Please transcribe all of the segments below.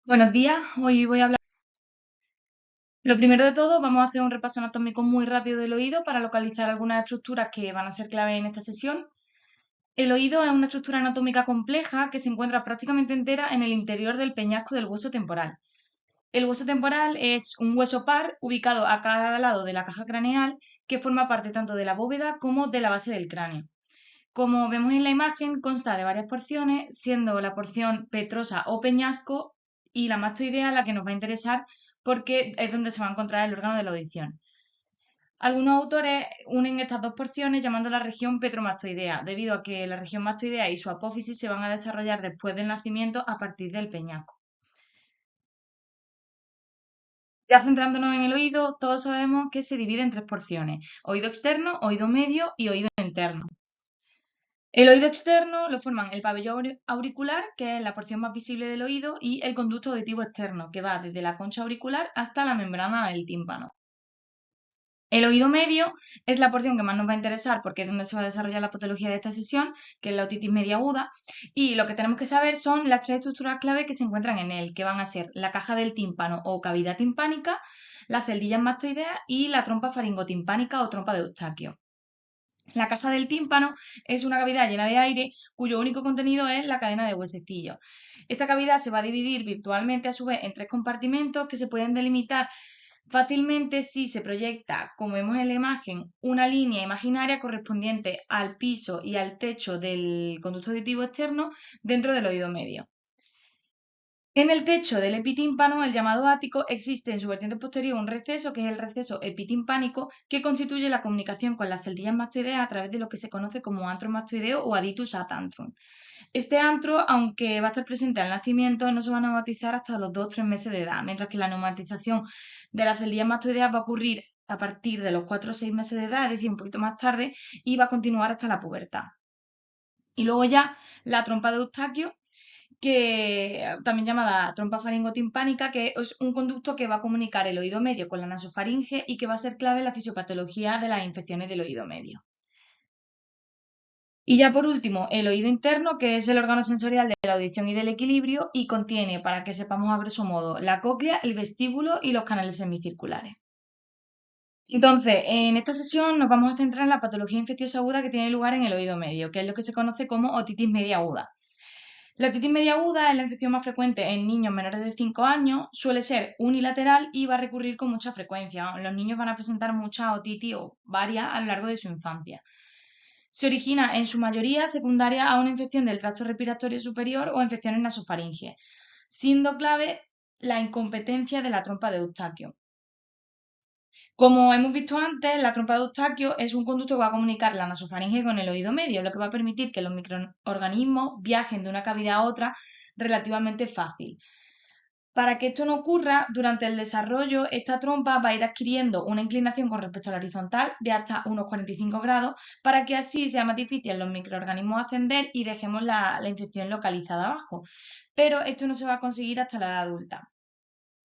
Buenos días, hoy voy a hablar. Lo primero de todo, vamos a hacer un repaso anatómico muy rápido del oído para localizar algunas estructuras que van a ser clave en esta sesión. El oído es una estructura anatómica compleja que se encuentra prácticamente entera en el interior del peñasco del hueso temporal. El hueso temporal es un hueso par ubicado a cada lado de la caja craneal que forma parte tanto de la bóveda como de la base del cráneo. Como vemos en la imagen, consta de varias porciones, siendo la porción petrosa o peñasco y la mastoidea la que nos va a interesar porque es donde se va a encontrar el órgano de la audición. Algunos autores unen estas dos porciones llamando la región petromastoidea, debido a que la región mastoidea y su apófisis se van a desarrollar después del nacimiento a partir del peñasco. Ya centrándonos en el oído, todos sabemos que se divide en tres porciones: oído externo, oído medio y oído interno. El oído externo lo forman el pabellón auricular, que es la porción más visible del oído, y el conducto auditivo externo, que va desde la concha auricular hasta la membrana del tímpano. El oído medio es la porción que más nos va a interesar porque es donde se va a desarrollar la patología de esta sesión, que es la otitis media aguda, y lo que tenemos que saber son las tres estructuras clave que se encuentran en él, que van a ser la caja del tímpano o cavidad timpánica, las celdillas mastoideas y la trompa faringotimpánica o trompa de Eustaquio. La caja del tímpano es una cavidad llena de aire cuyo único contenido es la cadena de huesecillos. Esta cavidad se va a dividir virtualmente a su vez en tres compartimentos que se pueden delimitar fácilmente si se proyecta, como vemos en la imagen, una línea imaginaria correspondiente al piso y al techo del conducto auditivo externo dentro del oído medio. En el techo del epitímpano, el llamado ático, existe en su vertiente posterior un receso, que es el receso epitimpánico, que constituye la comunicación con las celdillas mastoideas a través de lo que se conoce como antro mastoideo o aditus ad antrum. Este antro, aunque va a estar presente al nacimiento, no se va a neumatizar hasta los 2 o 3 meses de edad, mientras que la neumatización de las celdillas mastoideas va a ocurrir a partir de los 4 o 6 meses de edad, es decir, un poquito más tarde, y va a continuar hasta la pubertad. Y luego ya la trompa de Eustaquio, que también llamada trompa faringotimpánica, que es un conducto que va a comunicar el oído medio con la nasofaringe y que va a ser clave en la fisiopatología de las infecciones del oído medio. Y ya por último, el oído interno, que es el órgano sensorial de la audición y del equilibrio y contiene, para que sepamos a grosso modo, la cóclea, el vestíbulo y los canales semicirculares. Entonces, en esta sesión nos vamos a centrar en la patología infecciosa aguda que tiene lugar en el oído medio, que es lo que se conoce como otitis media aguda. La otitis media aguda es la infección más frecuente en niños menores de 5 años, suele ser unilateral y va a recurrir con mucha frecuencia. Los niños van a presentar mucha otitis o varias a lo largo de su infancia. Se origina en su mayoría secundaria a una infección del tracto respiratorio superior o infecciones nasofaringes, siendo clave la incompetencia de la trompa de Eustaquio. Como hemos visto antes, la trompa de Eustaquio es un conducto que va a comunicar la nasofaringe con el oído medio, lo que va a permitir que los microorganismos viajen de una cavidad a otra relativamente fácil. Para que esto no ocurra, durante el desarrollo, esta trompa va a ir adquiriendo una inclinación con respecto a la horizontal de hasta unos 45 grados para que así sea más difícil a los microorganismos ascender y dejemos la infección localizada abajo. Pero esto no se va a conseguir hasta la edad adulta.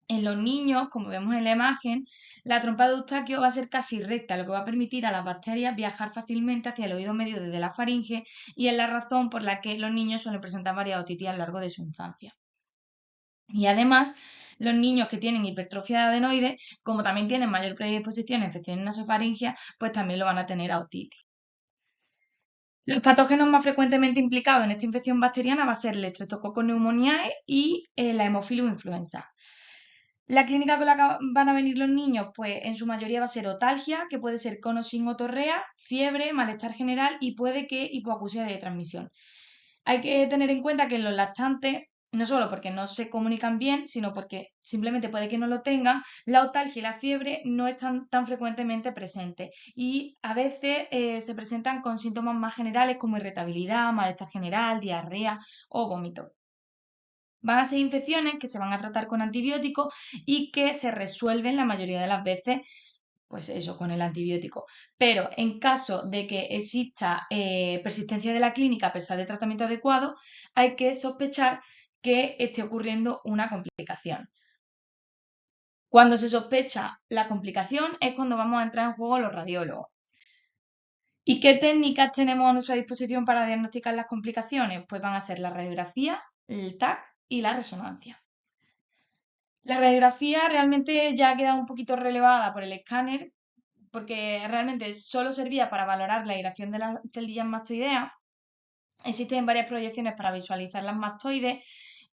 En los niños, como vemos en la imagen, la trompa de Eustaquio va a ser casi recta, lo que va a permitir a las bacterias viajar fácilmente hacia el oído medio desde la faringe y es la razón por la que los niños suelen presentar varias otitis a lo largo de su infancia. Y además, los niños que tienen hipertrofia de adenoides, como también tienen mayor predisposición a infecciones nasofaringeas, pues también lo van a tener a otitis. Los patógenos más frecuentemente implicados en esta infección bacteriana va a ser el Streptococcus pneumoniae y la Haemophilus influenza. La clínica con la que van a venir los niños, pues en su mayoría va a ser otalgia, que puede ser con o sin otorrea, fiebre, malestar general y puede que hipoacusia de transmisión. Hay que tener en cuenta que en los lactantes, no solo porque no se comunican bien, sino porque simplemente puede que no lo tengan, la otalgia y la fiebre no están tan frecuentemente presentes y a veces se presentan con síntomas más generales como irritabilidad, malestar general, diarrea o vómito. Van a ser infecciones que se van a tratar con antibióticos y que se resuelven la mayoría de las veces, pues eso, con el antibiótico. Pero en caso de que exista persistencia de la clínica a pesar del tratamiento adecuado, hay que sospechar que esté ocurriendo una complicación. Cuando se sospecha la complicación es cuando vamos a entrar en juego los radiólogos. ¿Y qué técnicas tenemos a nuestra disposición para diagnosticar las complicaciones? Pues van a ser la radiografía, el TAC y la resonancia. La radiografía realmente ya ha quedado un poquito relevada por el escáner, porque realmente solo servía para valorar la irradiación de las celdillas mastoideas. Existen varias proyecciones para visualizar las mastoides.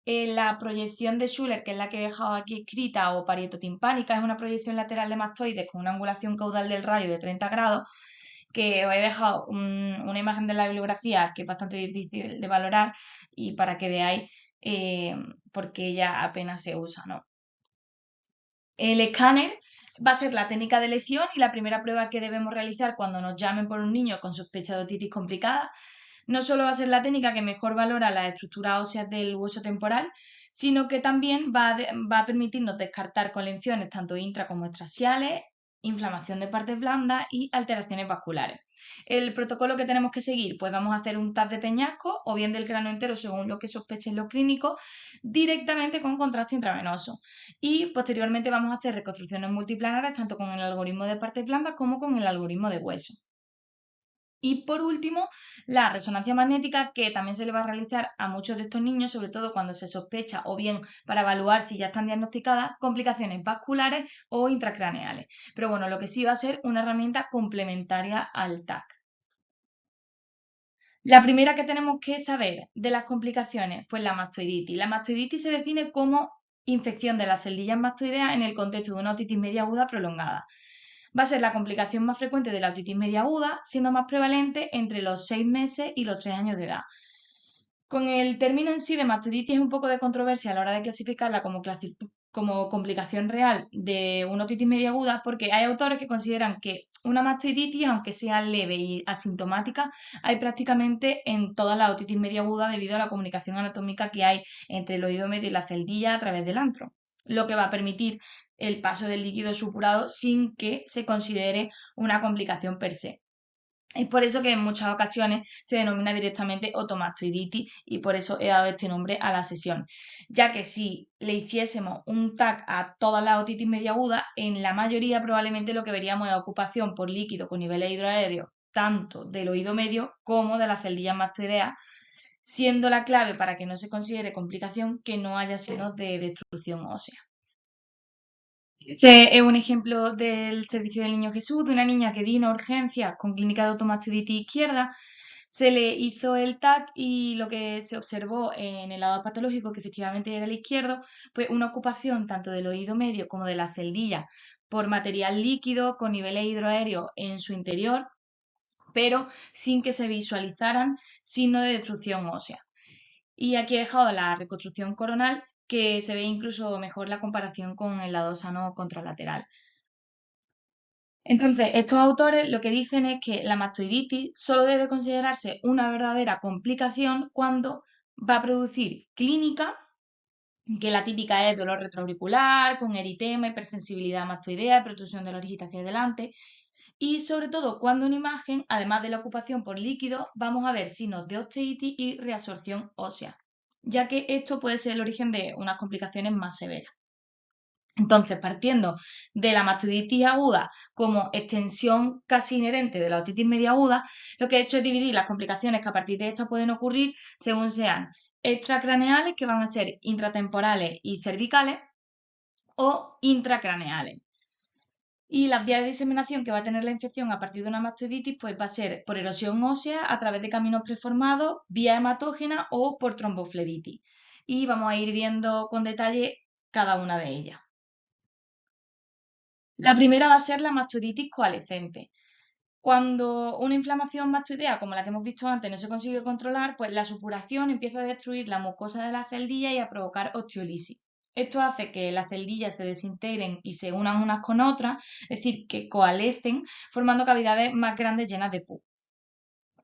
La proyección de Schuller, que es la que he dejado aquí escrita, o parietotimpánica, es una proyección lateral de mastoides con una angulación caudal del radio de 30 grados, que os he dejado una imagen de la bibliografía que es bastante difícil de valorar y para que veáis por qué ella apenas se usa, ¿no? El escáner va a ser la técnica de elección y la primera prueba que debemos realizar cuando nos llamen por un niño con sospecha de otitis complicada. No solo va a ser la técnica que mejor valora las estructuras óseas del hueso temporal, sino que también va a permitirnos descartar colecciones tanto intra como extrasiales, inflamación de partes blandas y alteraciones vasculares. El protocolo que tenemos que seguir, pues vamos a hacer un TAC de peñasco o bien del cráneo entero según lo que sospechen los clínicos, directamente con contraste intravenoso. Y posteriormente vamos a hacer reconstrucciones multiplanares tanto con el algoritmo de partes blandas como con el algoritmo de hueso. Y por último, la resonancia magnética, que también se le va a realizar a muchos de estos niños, sobre todo cuando se sospecha o bien para evaluar si ya están diagnosticadas complicaciones vasculares o intracraneales. Pero bueno, lo que sí va a ser una herramienta complementaria al TAC. La primera que tenemos que saber de las complicaciones, pues la mastoiditis. La mastoiditis se define como infección de las celdillas mastoideas en el contexto de una otitis media aguda prolongada. Va a ser la complicación más frecuente de la otitis media aguda, siendo más prevalente entre los 6 meses y los 3 años de edad. Con el término en sí de mastoiditis es un poco de controversia a la hora de clasificarla como complicación real de una otitis media aguda, porque hay autores que consideran que una mastoiditis, aunque sea leve y asintomática, hay prácticamente en toda la otitis media aguda debido a la comunicación anatómica que hay entre el oído medio y la celdilla a través del antro, lo que va a permitir el paso del líquido supurado sin que se considere una complicación per se. Es por eso que en muchas ocasiones se denomina directamente otomastoiditis y por eso he dado este nombre a la sesión, ya que si le hiciésemos un TAC a toda la otitis media aguda, en la mayoría probablemente lo que veríamos es ocupación por líquido con niveles hidroaéreos tanto del oído medio como de las celdillas mastoideas, siendo la clave para que no se considere complicación que no haya signos de destrucción ósea. Este es un ejemplo del servicio del Niño Jesús, de una niña que vino a urgencias con clínica de otomastoiditis izquierda. Se le hizo el TAC y lo que se observó en el lado patológico, que efectivamente era el izquierdo, pues una ocupación tanto del oído medio como de la celdilla por material líquido con niveles hidroaéreos en su interior, pero sin que se visualizaran signos de destrucción ósea. Y aquí he dejado la reconstrucción coronal, que se ve incluso mejor la comparación con el lado sano contralateral. Entonces, estos autores lo que dicen es que la mastoiditis solo debe considerarse una verdadera complicación cuando va a producir clínica, que la típica es dolor retroauricular, con eritema, hipersensibilidad mastoidea, protrusión de la orejita hacia adelante, y sobre todo cuando en imagen, además de la ocupación por líquido, vamos a ver signos de osteitis y reabsorción ósea, ya que esto puede ser el origen de unas complicaciones más severas. Entonces, partiendo de la mastoiditis aguda como extensión casi inherente de la otitis media aguda, lo que he hecho es dividir las complicaciones que a partir de esta pueden ocurrir según sean extracraneales, que van a ser intratemporales y cervicales, o intracraneales. Y las vías de diseminación que va a tener la infección a partir de una mastoiditis, pues va a ser por erosión ósea a través de caminos preformados, vía hematógena o por tromboflebitis. Y vamos a ir viendo con detalle cada una de ellas. La primera va a ser la mastoiditis coalescente. Cuando una inflamación mastoidea, como la que hemos visto antes, no se consigue controlar, pues la supuración empieza a destruir la mucosa de la celdilla y a provocar osteolisis. Esto hace que las celdillas se desintegren y se unan unas con otras, es decir, que coalecen, formando cavidades más grandes llenas de pus.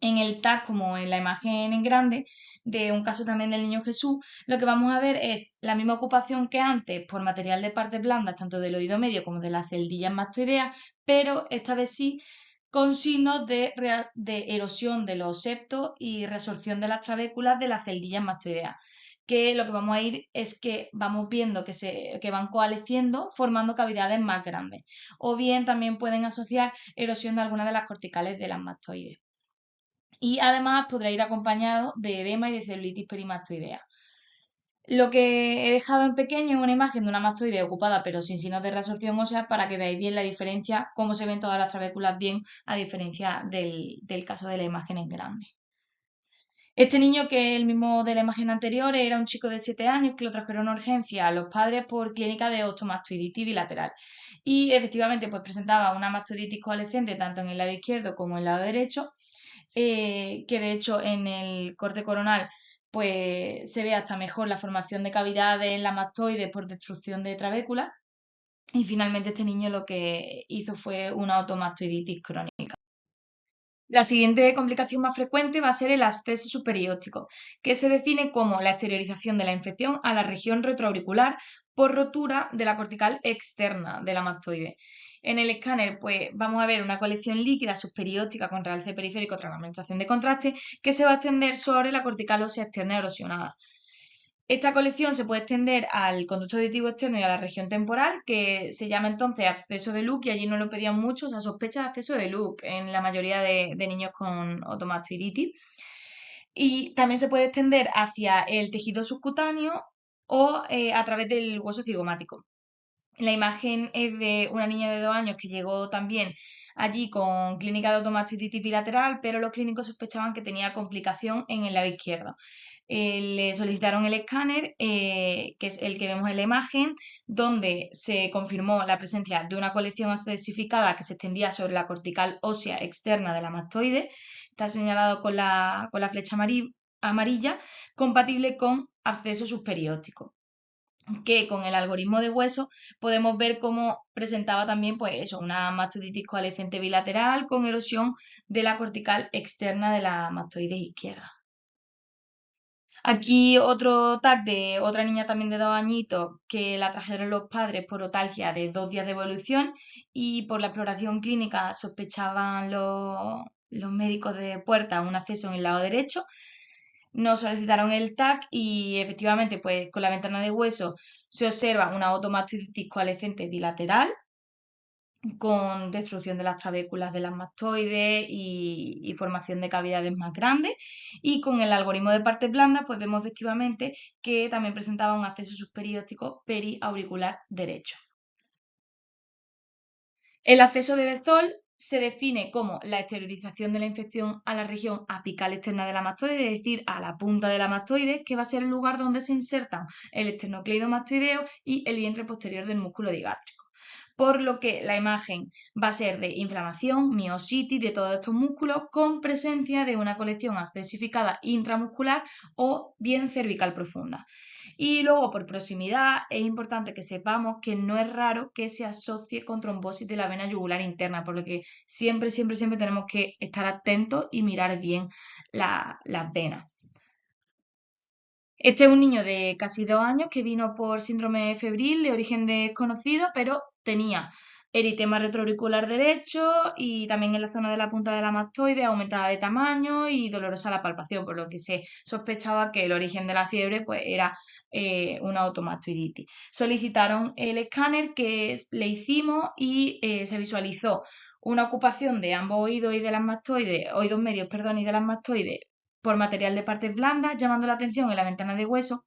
En el TAC, como en la imagen en grande, de un caso también del Niño Jesús, lo que vamos a ver es la misma ocupación que antes por material de partes blandas, tanto del oído medio como de las celdillas mastoideas, pero esta vez sí con signos de erosión de los septos y resorción de las trabéculas de las celdillas mastoideas, que lo que vamos a ir es que vamos viendo que van coalesciendo formando cavidades más grandes, o bien también pueden asociar erosión de algunas de las corticales de las mastoides. Y además podrá ir acompañado de edema y de celulitis perimastoidea. Lo que he dejado en pequeño es una imagen de una mastoide ocupada pero sin signos de reabsorción ósea para que veáis bien la diferencia, cómo se ven todas las trabéculas bien, a diferencia del caso de la imagen en grande. Este niño, que es el mismo de la imagen anterior, era un chico de 7 años que lo trajeron a urgencia a los padres por clínica de osteomastoiditis bilateral. Y efectivamente, pues presentaba una mastoiditis coalescente tanto en el lado izquierdo como en el lado derecho, que de hecho en el corte coronal pues se ve hasta mejor la formación de cavidades en la mastoide por destrucción de trabécula. Y finalmente este niño lo que hizo fue una otomastoiditis crónica. La siguiente complicación más frecuente va a ser el absceso superióptico, que se define como la exteriorización de la infección a la región retroauricular por rotura de la cortical externa de la mastoide. En el escáner, pues vamos a ver una colección líquida subperióptica con realce periférico tras la administración de contraste que se va a extender sobre la cortical ósea externa erosionada. Esta colección se puede extender al conducto auditivo externo y a la región temporal, que se llama entonces absceso de Luke, y allí no lo pedían mucho, o sea, sospecha de absceso de Luke en la mayoría de niños con otomastoiditis. Y también se puede extender hacia el tejido subcutáneo o a través del hueso cigomático. La imagen es de una niña de 2 años que llegó también allí con clínica de otomastoiditis bilateral, pero los clínicos sospechaban que tenía complicación en el lado izquierdo. Le solicitaron el escáner, que es el que vemos en la imagen, donde se confirmó la presencia de una colección especificada que se extendía sobre la cortical ósea externa de la mastoide. Está señalado con la flecha amarilla, compatible con absceso subperióptico, que con el algoritmo de hueso podemos ver cómo presentaba también, pues eso, una mastoiditis coalescente bilateral con erosión de la cortical externa de la mastoides izquierda. Aquí otro TAC de otra niña también de 2 añitos, que la trajeron los padres por otalgia de 2 días de evolución, y por la exploración clínica sospechaban los médicos de puerta un acceso en el lado derecho. Nos solicitaron el TAC y efectivamente, pues con la ventana de hueso se observa una otomastoiditis coalescente bilateral con destrucción de las trabéculas de las mastoides y formación de cavidades más grandes. Y con el algoritmo de partes blandas, pues vemos efectivamente que también presentaba un acceso subperióptico periauricular derecho. El acceso de Berzol se define como la exteriorización de la infección a la región apical externa de la mastoide, es decir, a la punta de la mastoide, que va a ser el lugar donde se insertan el esternocleidomastoideo y el vientre posterior del músculo digástrico. Por lo que la imagen va a ser de inflamación, miositis de todos estos músculos con presencia de una colección abscesificada intramuscular o bien cervical profunda. Y luego, por proximidad, es importante que sepamos que no es raro que se asocie con trombosis de la vena yugular interna, por lo que siempre, siempre, siempre tenemos que estar atentos y mirar bien las venas. Este es un niño de casi 2 años que vino por síndrome febril de origen desconocido, pero tenía eritema retroauricular derecho y también en la zona de la punta de la mastoide aumentada de tamaño y dolorosa la palpación, por lo que se sospechaba que el origen de la fiebre pues, era una otomastoiditis. Solicitaron el escáner que le hicimos y se visualizó una ocupación de ambos oídos y de las mastoides, oídos medios, perdón, y de las mastoides por material de partes blandas, llamando la atención en la ventana de hueso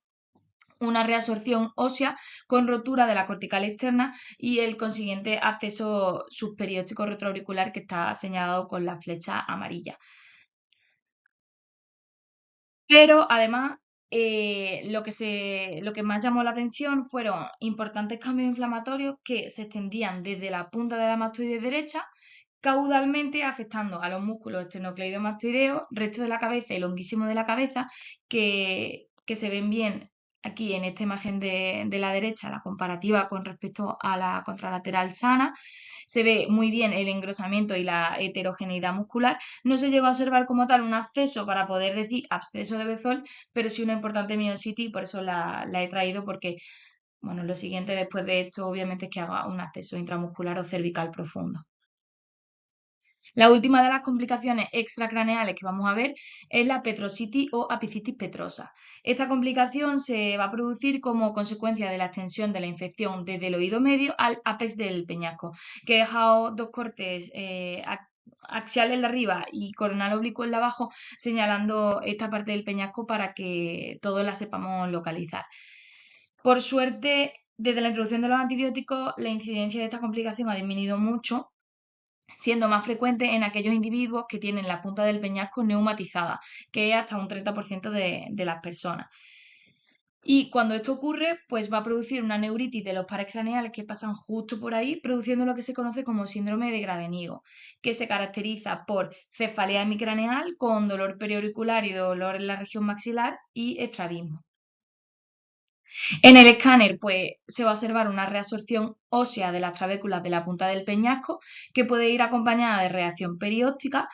una reabsorción ósea con rotura de la cortical externa y el consiguiente acceso subperióptico retroauricular que está señalado con la flecha amarilla. Pero además, lo que más llamó la atención fueron importantes cambios inflamatorios que se extendían desde la punta de la mastoide derecha caudalmente, afectando a los músculos esternocleidomastoideos, resto de la cabeza y longuísimo de la cabeza, que se ven bien aquí en esta imagen de la derecha, la comparativa con respecto a la contralateral sana. Se ve muy bien el engrosamiento y la heterogeneidad muscular. No se llegó a observar como tal un acceso para poder decir absceso de Bezold, pero sí una importante miositis, por eso la he traído, porque bueno, lo siguiente después de esto obviamente es que haga un acceso intramuscular o cervical profundo. La última de las complicaciones extracraneales que vamos a ver es la petrositis o apicitis petrosa. Esta complicación se va a producir como consecuencia de la extensión de la infección desde el oído medio al ápex del peñasco, que he dejado dos cortes axial el de arriba y coronal oblicuo el de abajo, señalando esta parte del peñasco para que todos la sepamos localizar. Por suerte, desde la introducción de los antibióticos, la incidencia de esta complicación ha disminuido mucho, siendo más frecuente en aquellos individuos que tienen la punta del peñasco neumatizada, que es hasta un 30% de las personas. Y cuando esto ocurre, pues va a producir una neuritis de los pares craneales que pasan justo por ahí, produciendo lo que se conoce como síndrome de Gradenigo, que se caracteriza por cefalea hemicraneal con dolor periauricular y dolor en la región maxilar y estrabismo. En el escáner, pues se va a observar una reabsorción ósea de las trabéculas de la punta del peñasco, que puede ir acompañada de reacción perióstica.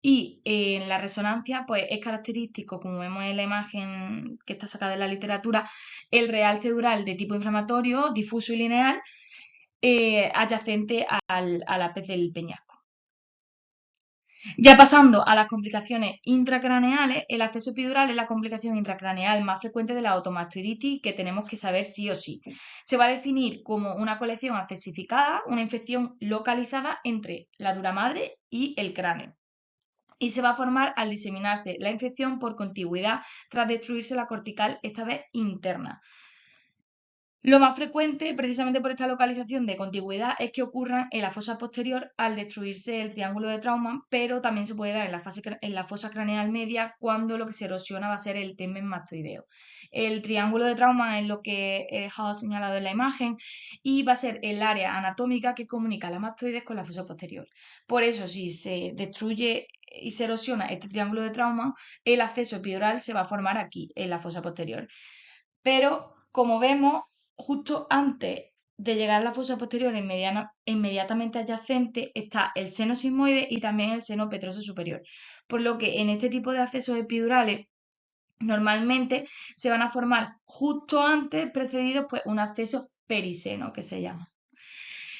Y en la resonancia, pues es característico, como vemos en la imagen que está sacada de la literatura, el realce dural de tipo inflamatorio, difuso y lineal, adyacente a la pez del peñasco. Ya pasando a las complicaciones intracraneales, el acceso epidural es la complicación intracraneal más frecuente de la otomastoiditis que tenemos que saber sí o sí. Se va a definir como una colección accesificada, una infección localizada entre la dura madre y el cráneo. Y se va a formar al diseminarse la infección por contigüidad tras destruirse la cortical, esta vez interna. Lo más frecuente, precisamente por esta localización de contigüidad, es que ocurran en la fosa posterior al destruirse el triángulo de Traumann, pero también se puede dar en la fosa craneal media cuando lo que se erosiona va a ser el temen mastoideo. El triángulo de Traumann es lo que he dejado señalado en la imagen y va a ser el área anatómica que comunica la mastoides con la fosa posterior. Por eso, si se destruye y se erosiona este triángulo de Traumann, el acceso epidural se va a formar aquí, en la fosa posterior. Pero, como vemos, justo antes de llegar a la fosa posterior inmediatamente adyacente está el seno sigmoide y también el seno petroso superior. Por lo que en este tipo de accesos epidurales normalmente se van a formar justo antes, precedidos pues un acceso periseno que se llama.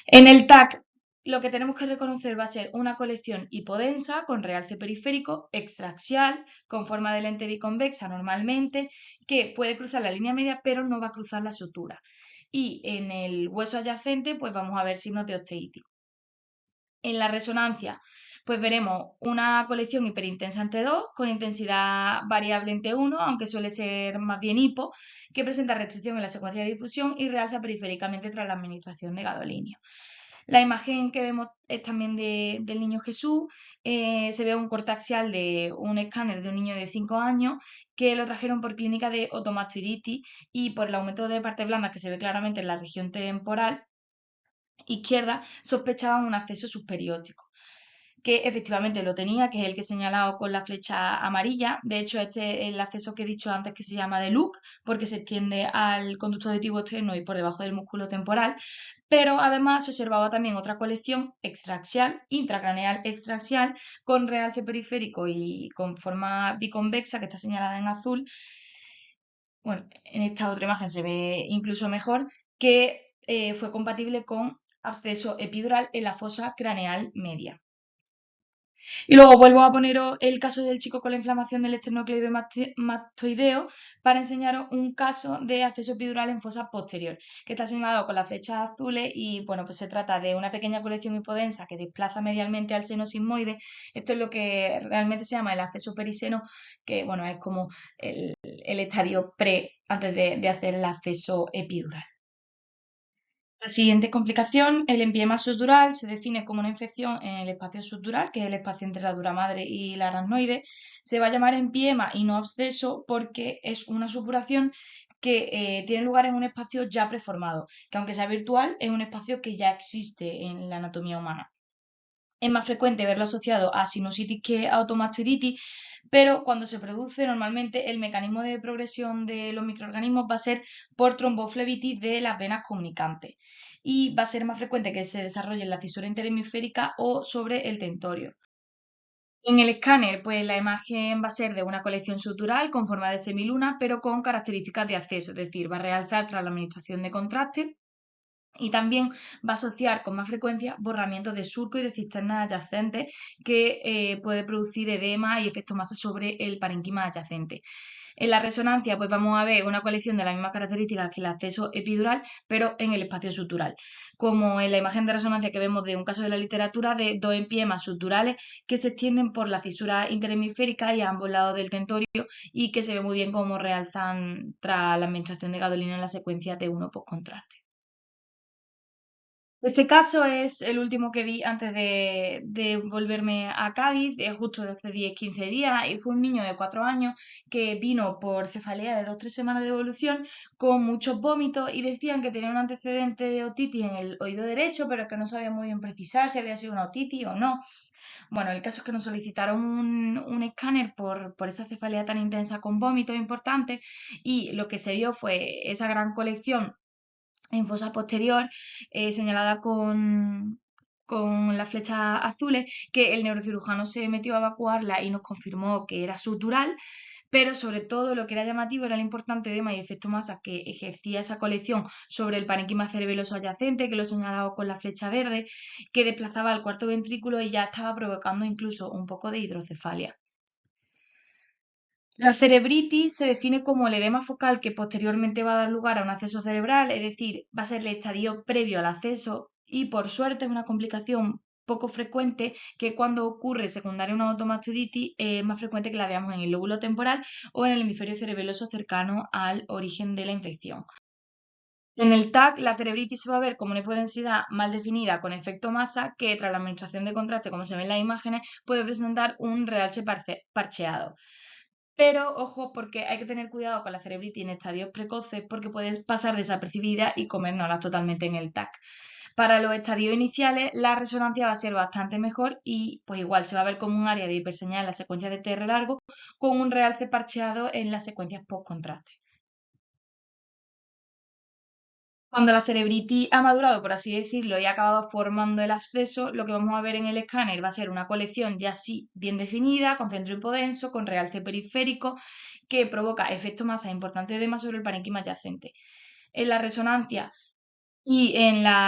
En el TAC lo que tenemos que reconocer va a ser una colección hipodensa con realce periférico, extraaxial, con forma de lente biconvexa normalmente, que puede cruzar la línea media pero no va a cruzar la sutura. Y en el hueso adyacente pues vamos a ver signos de osteitis. En la resonancia pues veremos una colección hiperintensa en T2 con intensidad variable en T1, aunque suele ser más bien hipo, que presenta restricción en la secuencia de difusión y realza periféricamente tras la administración de gadolinio. La imagen que vemos es también del niño Jesús. Se ve un corte axial de un escáner de un niño de 5 años que lo trajeron por clínica de otomastoiditis y por el aumento de partes blandas que se ve claramente en la región temporal izquierda sospechaban un acceso subperióstico, que efectivamente lo tenía, que es el que he señalado con la flecha amarilla. De hecho, este es el acceso que he dicho antes que se llama de Luke, porque se extiende al conducto auditivo externo y por debajo del músculo temporal. Pero además se observaba también otra colección extraaxial, intracraneal extraaxial, con realce periférico y con forma biconvexa, que está señalada en azul. Bueno, en esta otra imagen se ve incluso mejor, que fue compatible con absceso epidural en la fosa craneal media. Y luego vuelvo a poneros el caso del chico con la inflamación del esternocleidomastoideo para enseñaros un caso de acceso epidural en fosa posterior, que está señalado con las flechas azules y bueno, pues se trata de una pequeña colección hipodensa que desplaza medialmente al seno sigmoide. Esto es lo que realmente se llama el acceso periseno, que bueno, es como el estadio antes de hacer el acceso epidural. La siguiente complicación, el empiema subdural, se define como una infección en el espacio subdural, que es el espacio entre la dura madre y la aracnoide. Se va a llamar empiema y no absceso porque es una supuración que tiene lugar en un espacio ya preformado, que aunque sea virtual, es un espacio que ya existe en la anatomía humana. Es más frecuente verlo asociado a sinusitis que a otomastoiditis, pero cuando se produce normalmente el mecanismo de progresión de los microorganismos va a ser por tromboflebitis de las venas comunicantes y va a ser más frecuente que se desarrolle en la cisura interhemisférica o sobre el tentorio. En el escáner, pues la imagen va a ser de una colección sutural con forma de semiluna, pero con características de acceso, es decir, va a realzar tras la administración de contraste y también va a asociar con más frecuencia borramientos de surco y de cisternas adyacentes que puede producir edema y efecto masa sobre el parenquima adyacente. En la resonancia, pues vamos a ver una colección de las mismas características que el acceso epidural, pero en el espacio sutural, como en la imagen de resonancia que vemos de un caso de la literatura de dos empiemas suturales que se extienden por la fisura interhemisférica y a ambos lados del tentorio y que se ve muy bien cómo realzan tras la administración de gadolina en la secuencia T1 postcontraste. Este caso es el último que vi antes de volverme a Cádiz, justo de hace 10-15 días, y fue un niño de 4 años que vino por cefalea de 2-3 semanas de evolución con muchos vómitos y decían que tenía un antecedente de otitis en el oído derecho, pero que no sabía muy bien precisar si había sido una otitis o no. Bueno, el caso es que nos solicitaron un escáner por esa cefalea tan intensa con vómitos importantes y lo que se vio fue esa gran colección en fosa posterior, señalada con las flechas azules, que el neurocirujano se metió a evacuarla y nos confirmó que era sutural, pero sobre todo lo que era llamativo era el importante edema y efecto masa que ejercía esa colección sobre el parénquima cerebeloso adyacente, que lo señalaba con la flecha verde, que desplazaba al cuarto ventrículo y ya estaba provocando incluso un poco de hidrocefalia. La cerebritis se define como el edema focal que posteriormente va a dar lugar a un acceso cerebral, es decir, va a ser el estadio previo al acceso y por suerte es una complicación poco frecuente que cuando ocurre secundaria a una automastiditis es más frecuente que la veamos en el lóbulo temporal o en el hemisferio cerebeloso cercano al origen de la infección. En el TAC, la cerebritis se va a ver como una hipodensidad mal definida con efecto masa que tras la administración de contraste, como se ve en las imágenes, puede presentar un realce parcheado. Pero ojo, porque hay que tener cuidado con la cerebritis en estadios precoces porque puedes pasar desapercibida y comérnoslas totalmente en el TAC. Para los estadios iniciales, la resonancia va a ser bastante mejor y pues igual se va a ver como un área de hiperseñal en la secuencia de TR largo con un realce parcheado en las secuencias post-contraste. Cuando la cerebritis ha madurado, por así decirlo, y ha acabado formando el absceso, lo que vamos a ver en el escáner va a ser una colección ya sí bien definida, con centro hipodenso, con realce periférico, que provoca efecto masa importante de edema sobre el parénquima adyacente. En la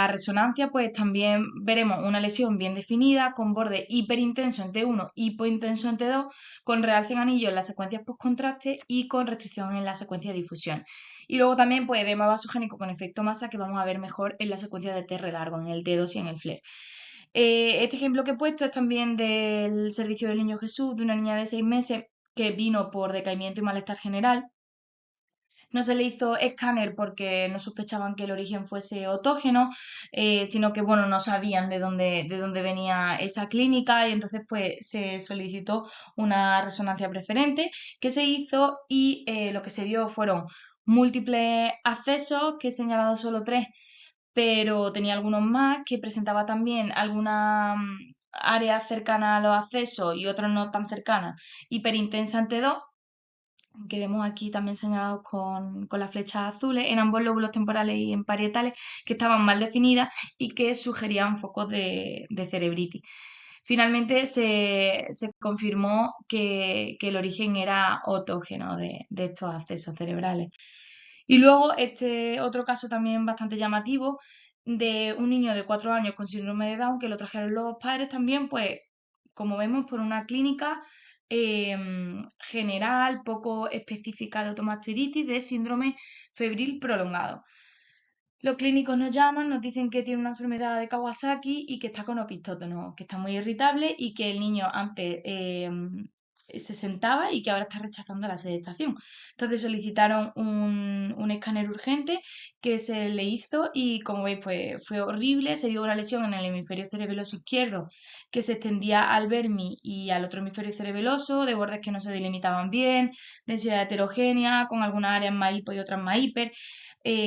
resonancia pues también veremos una lesión bien definida, con borde hiperintenso en T1, hipointenso en T2, con realce en anillo en las secuencias postcontraste y con restricción en la secuencia de difusión. Y luego también pues edema vasogénico con efecto masa que vamos a ver mejor en la secuencia de TR largo, en el T2 y en el FLAIR. Este ejemplo que he puesto es también del servicio del Niño Jesús, de una niña de 6 meses que vino por decaimiento y malestar general. No se le hizo escáner porque no sospechaban que el origen fuese autógeno, sino que bueno, no sabían de dónde venía esa clínica y entonces pues se solicitó una resonancia preferente que se hizo y lo que se vio fueron múltiples accesos, que he señalado solo tres, pero tenía algunos más, que presentaba también alguna área cercana a los accesos y otras no tan cercanas, hiperintensa ante 2 que vemos aquí también señalados con las flechas azules, en ambos lóbulos temporales y en parietales, que estaban mal definidas y que sugerían focos de cerebritis. Finalmente se confirmó que el origen era autógeno de estos accesos cerebrales. Y luego este otro caso también bastante llamativo de un niño de 4 años con síndrome de Down que lo trajeron los padres también, pues como vemos, por una clínica general, poco específica de automastiditis, de síndrome febril prolongado. Los clínicos nos llaman, nos dicen que tiene una enfermedad de Kawasaki y que está con opistótono, que está muy irritable y que el niño antes se sentaba y que ahora está rechazando la sedestación. Entonces solicitaron un escáner urgente que se le hizo y como veis pues fue horrible, se vio una lesión en el hemisferio cerebeloso izquierdo que se extendía al vermi y al otro hemisferio cerebeloso, de bordes que no se delimitaban bien, densidad heterogénea, con algunas áreas más hipo y otras más hiper,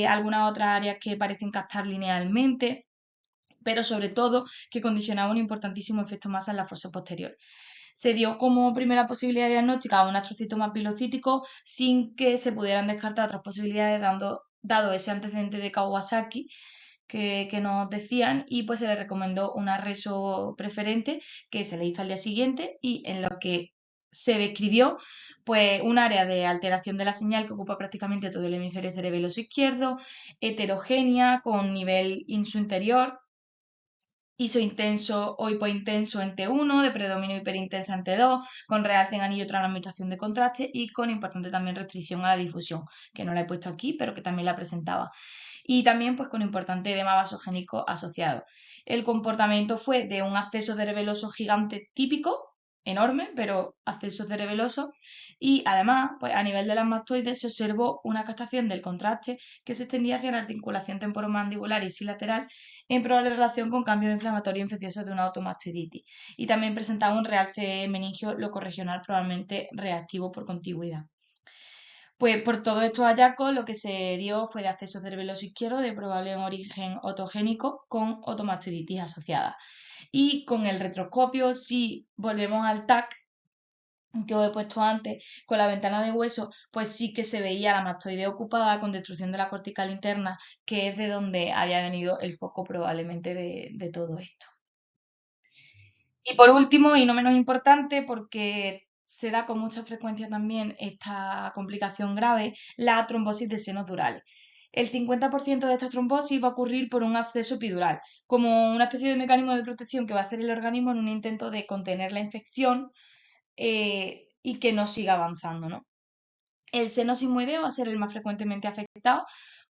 algunas otras áreas que parecen captar linealmente, pero sobre todo que condicionaba un importantísimo efecto masa en la fosa posterior. Se dio como primera posibilidad diagnóstica un astrocitoma pilocítico sin que se pudieran descartar otras posibilidades dado ese antecedente de Kawasaki que nos decían y pues se le recomendó una reso preferente que se le hizo al día siguiente y en lo que se describió pues un área de alteración de la señal que ocupa prácticamente todo el hemisferio cerebeloso izquierdo, heterogénea, con nivel insuinterior, isointenso o hipointenso en T1, de predominio hiperintensa en T2, con realce en anillo tras la administración de contraste y con importante también restricción a la difusión, que no la he puesto aquí, pero que también la presentaba. Y también pues con importante edema vasogénico asociado. El comportamiento fue de un acceso cerebeloso gigante típico, enorme, pero acceso cerebeloso, y además, pues a nivel de las mastoides se observó una captación del contraste que se extendía hacia la articulación temporomandibular y silateral en probable relación con cambios inflamatorios infecciosos de una automastoiditis. Y también presentaba un realce meningio locorregional probablemente reactivo por contigüidad. Pues por todos estos hallazgos lo que se dio fue de acceso cerebeloso izquierdo de probable origen otogénico con otomastoiditis asociada. Y con el retroscopio, si volvemos al TAC, que os he puesto antes, con la ventana de hueso, pues sí que se veía la mastoide ocupada con destrucción de la cortical interna, que es de donde había venido el foco probablemente de todo esto. Y por último, y no menos importante, porque se da con mucha frecuencia también esta complicación grave, la trombosis de senos durales. El 50% de esta trombosis va a ocurrir por un absceso epidural, como una especie de mecanismo de protección que va a hacer el organismo en un intento de contener la infección y que no siga avanzando, ¿no? El seno sigmoideo va a ser el más frecuentemente afectado,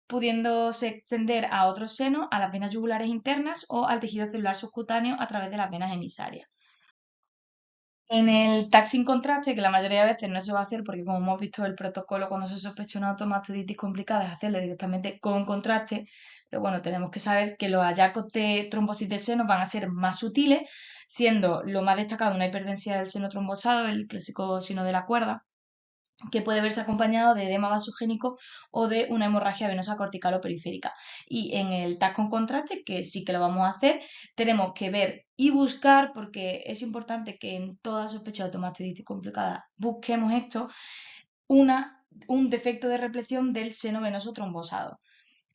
pudiéndose extender a otros senos, a las venas yugulares internas o al tejido celular subcutáneo a través de las venas emisarias. En el TAC sin contraste, que la mayoría de veces no se va a hacer porque como hemos visto el protocolo cuando se sospecha una automastoiditis complicada es hacerle directamente con contraste, pero bueno, tenemos que saber que los hallazgos de trombosis de seno van a ser más sutiles, siendo lo más destacado una hiperdensidad del seno trombosado, el clásico sino de la cuerda, que puede verse acompañado de edema vasogénico o de una hemorragia venosa cortical o periférica. Y en el TAC con contraste, que sí que lo vamos a hacer, tenemos que ver y buscar, porque es importante que en toda sospecha de automastoiditis complicada busquemos esto, un defecto de repleción del seno venoso trombosado.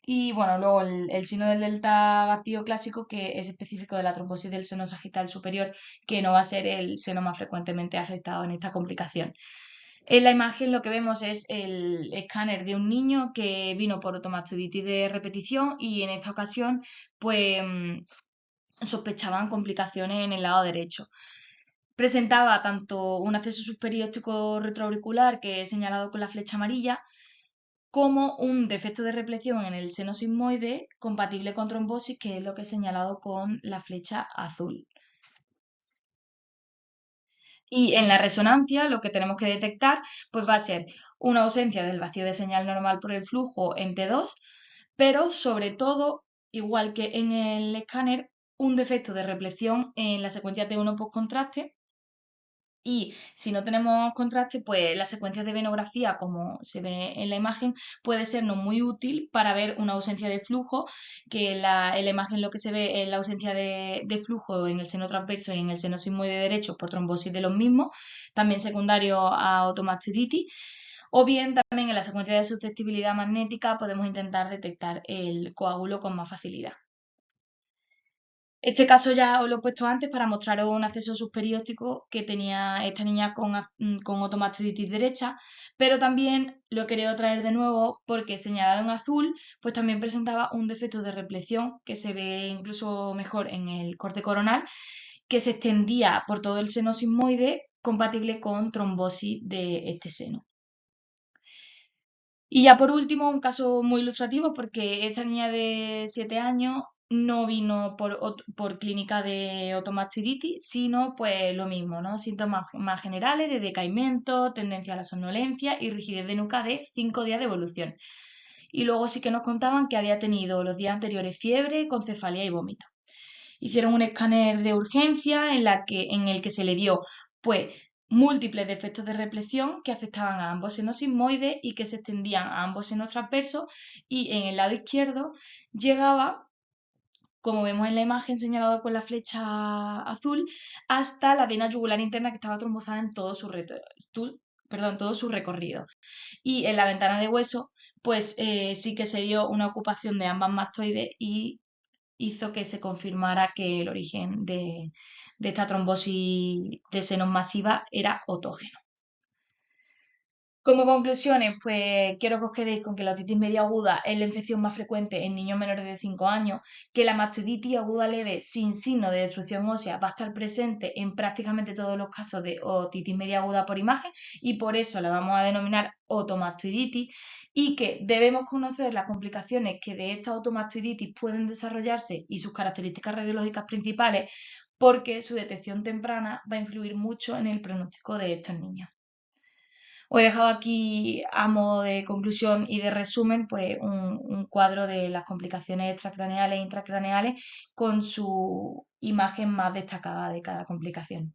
Y bueno, luego el sino del delta vacío clásico, que es específico de la trombosis del seno sagital superior, que no va a ser el seno más frecuentemente afectado en esta complicación. En la imagen lo que vemos es el escáner de un niño que vino por automastoiditis de repetición y en esta ocasión pues sospechaban complicaciones en el lado derecho. Presentaba tanto un acceso subperióstico retroauricular que he señalado con la flecha amarilla, como un defecto de repleción en el seno sigmoide compatible con trombosis, que es lo que he señalado con la flecha azul. Y en la resonancia lo que tenemos que detectar pues va a ser una ausencia del vacío de señal normal por el flujo en T2, pero sobre todo, igual que en el escáner, un defecto de repleción en la secuencia T1 post contraste. Y si no tenemos contraste, pues la secuencia de venografía, como se ve en la imagen, puede sernos muy útil para ver una ausencia de flujo, que en la imagen lo que se ve es la ausencia de flujo en el seno transverso y en el seno sigmoide derecho por trombosis de los mismos, también secundario a automastoiditis. O bien también en la secuencia de susceptibilidad magnética podemos intentar detectar el coágulo con más facilidad. Este caso ya os lo he puesto antes para mostraros un acceso subperióstico que tenía esta niña con otomastitis derecha, pero también lo he querido traer de nuevo porque señalado en azul, pues también presentaba un defecto de repleción que se ve incluso mejor en el corte coronal, que se extendía por todo el seno sigmoide compatible con trombosis de este seno. Y ya por último, un caso muy ilustrativo, porque esta niña de 7 años no vino por clínica de otomastoiditis, sino pues lo mismo, ¿no? Síntomas más generales de decaimiento, tendencia a la somnolencia y rigidez de nuca de 5 días de evolución. Y luego sí que nos contaban que había tenido los días anteriores fiebre, concefalia y vómito. Hicieron un escáner de urgencia en el que se le dio pues múltiples defectos de repleción que afectaban a ambos senos sigmoides y que se extendían a ambos senos transversos, y en el lado izquierdo llegaba, como vemos en la imagen señalado con la flecha azul, hasta la vena yugular interna que estaba trombosada en todo su recorrido. Y en la ventana de hueso pues sí que se vio una ocupación de ambas mastoides y hizo que se confirmara que el origen de esta trombosis de senos masiva era autógeno. Como conclusiones, pues quiero que os quedéis con que la otitis media aguda es la infección más frecuente en niños menores de 5 años, que la mastoiditis aguda leve sin signo de destrucción ósea va a estar presente en prácticamente todos los casos de otitis media aguda por imagen y por eso la vamos a denominar otomastoiditis y que debemos conocer las complicaciones que de esta otomastoiditis pueden desarrollarse y sus características radiológicas principales porque su detección temprana va a influir mucho en el pronóstico de estos niños. Os he dejado aquí a modo de conclusión y de resumen pues un cuadro de las complicaciones extracraneales e intracraneales con su imagen más destacada de cada complicación.